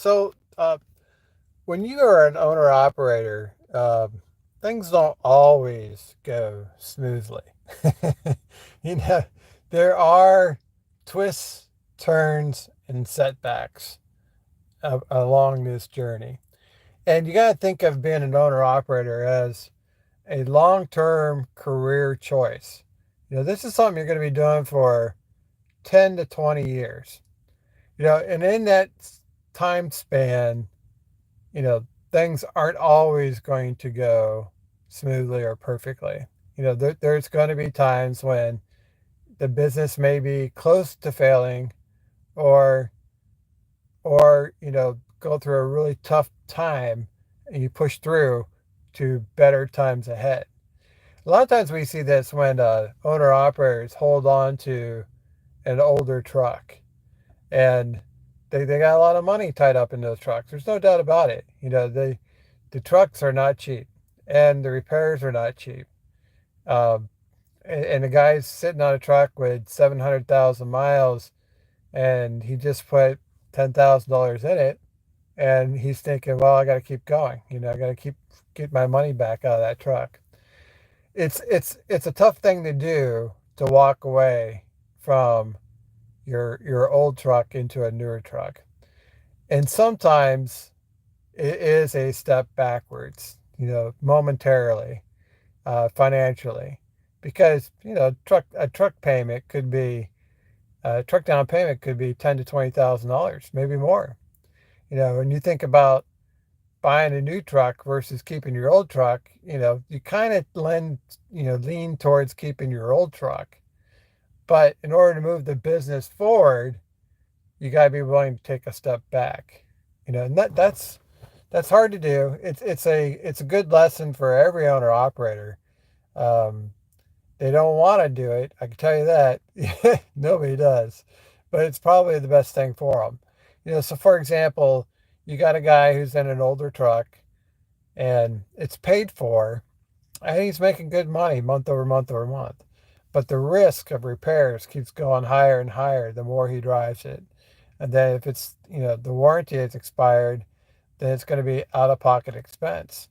So, when you are an owner operator, things don't always go smoothly. you know, there are twists, turns, and setbacks along this journey. And you got to think of being an owner operator as a long term career choice. This is something you're going to be doing for 10 to 20 years. And in that time span, you know, things aren't always going to go smoothly or perfectly. There's going to be times when the business may be close to failing or go through a really tough time and you push through to better times ahead. A lot of times we see this when owner operators hold on to an older truck and they got a lot of money tied up in those trucks. There's no doubt about it. The trucks are not cheap and the repairs are not cheap. Um, and the guy's sitting on a truck with 700,000 miles and he just put $10,000 in it and he's thinking, well, I got to keep going. I got to get my money back out of that truck. It's a tough thing to do to walk away from your old truck into a newer truck. And sometimes it is a step backwards, momentarily, financially, because a truck down payment could be ten to $20,000, maybe more. When you think about buying a new truck versus keeping your old truck, you kind of lean towards keeping your old truck. But in order to move the business forward, you got to be willing to take a step back. And that's hard to do. It's a good lesson for every owner operator. Um, they don't want to do it. I can tell you that. Nobody does, but it's probably the best thing for them. So for example, you got a guy who's in an older truck and it's paid for, and he's making good money month over month over month. But the risk of repairs keeps going higher and higher the more he drives it. And then if it's, the warranty is expired, then it's going to be out of pocket expense.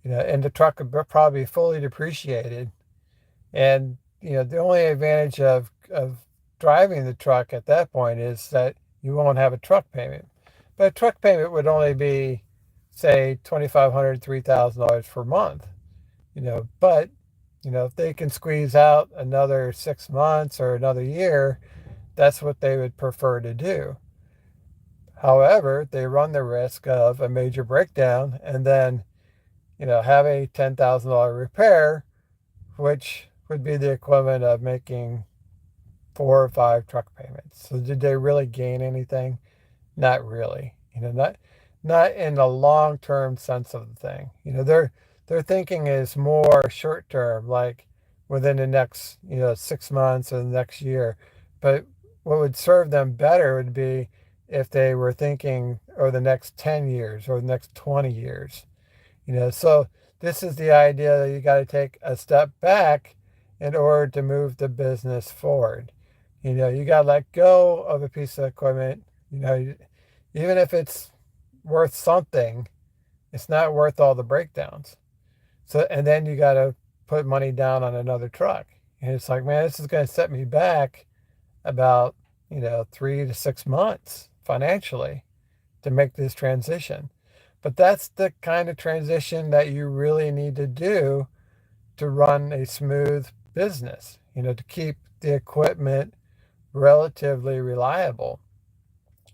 And the truck could probably be fully depreciated. And, the only advantage of driving the truck at that point is that you won't have a truck payment. But a truck payment would only be, say, $2,500, $3,000 per month. But if they can squeeze out another 6 months or another year, that's what they would prefer to do. However, they run the risk of a major breakdown and then, have a $10,000 repair, which would be the equivalent of making 4 or 5 truck payments. So did they really gain anything? Not really. Not in the long term sense of the thing. Their thinking is more short term, like within the next 6 months or the next year. But what would serve them better would be if they were thinking over the next 10 years or the next 20 years. So this is the idea that you got to take a step back in order to move the business forward. You got to let go of a piece of equipment. Even if it's worth something, it's not worth all the breakdowns. So, and then you got to put money down on another truck. And it's like, man, this is going to set me back about, 3 to 6 months financially to make this transition. But that's the kind of transition that you really need to do to run a smooth business, to keep the equipment relatively reliable.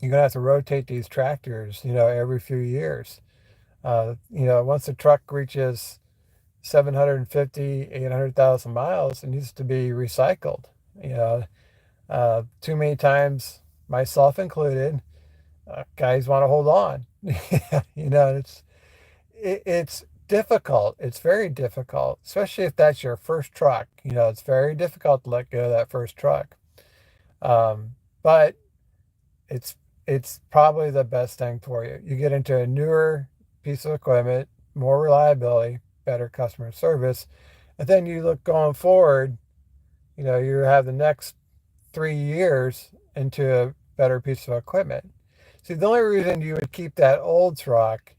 You're going to have to rotate these tractors, every few years. Once the truck reaches 750, 800,000 miles, it needs to be recycled. Too many times, myself included, guys want to hold on. It's difficult. It's very difficult, especially if that's your first truck. It's very difficult to let go of that first truck. But it's it's probably the best thing for you. You get into a newer piece of equipment, more reliability, better customer service, and then you look going forward, you have the next 3 years into a better piece of equipment. See, the only reason you would keep that old truck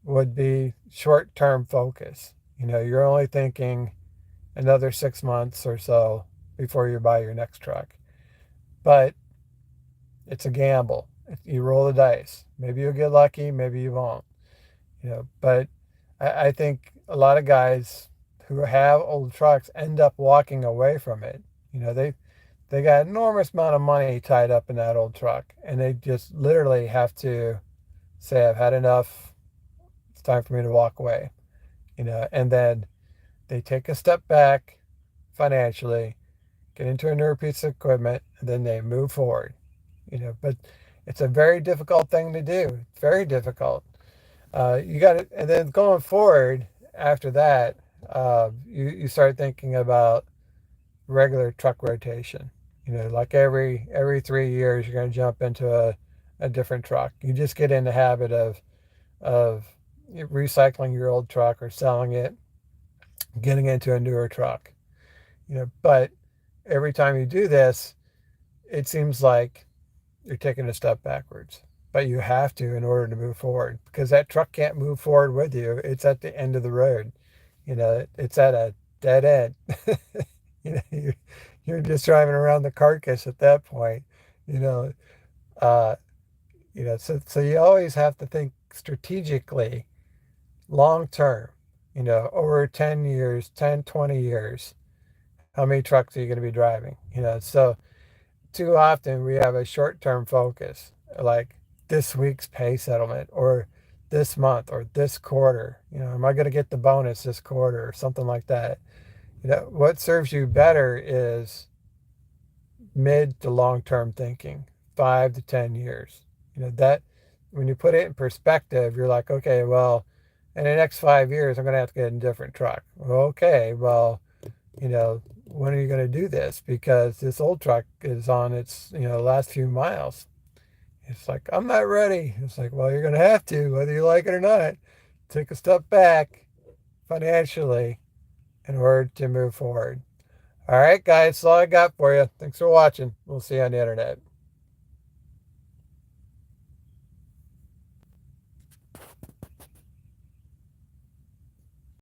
would be short-term focus. You're only thinking another 6 months or so before you buy your next truck. But it's a gamble. You roll the dice. Maybe you'll get lucky, maybe you won't. But I think a lot of guys who have old trucks end up walking away from it. They got an enormous amount of money tied up in that old truck, and they just literally have to say, I've had enough. It's time for me to walk away. And then they take a step back financially, get into a newer piece of equipment, and then they move forward. But it's a very difficult thing to do. Very difficult. You got it, and then going forward after that, you start thinking about regular truck rotation. Like every 3 years, you're going to jump into a different truck. You just get in the habit of recycling your old truck or selling it, getting into a newer truck. But every time you do this, it seems like you're taking a step backwards. But you have to in order to move forward, because that truck can't move forward with you. It's at the end of the road. It's at a dead end. You're just driving around the carcass at that point. You know, uh, so you always have to think strategically, long term. Over 10 years, 10, 20 years, how many trucks are you going to be driving? So too often we have a short-term focus, like this week's pay settlement or this month or this quarter. Am I going to get the bonus this quarter or something like that? What serves you better is mid to long-term thinking, 5 to 10 years. That when you put it in perspective, you're like, okay, well, in the next 5 years, I'm going to have to get a different truck. Well, okay, well, when are you going to do this? Because this old truck is on its, last few miles. It's like, I'm not ready. It's like, well, you're going to have to, whether you like it or not. Take a step back financially in order to move forward. All right, guys, that's all I got for you. Thanks for watching. We'll see you on the internet.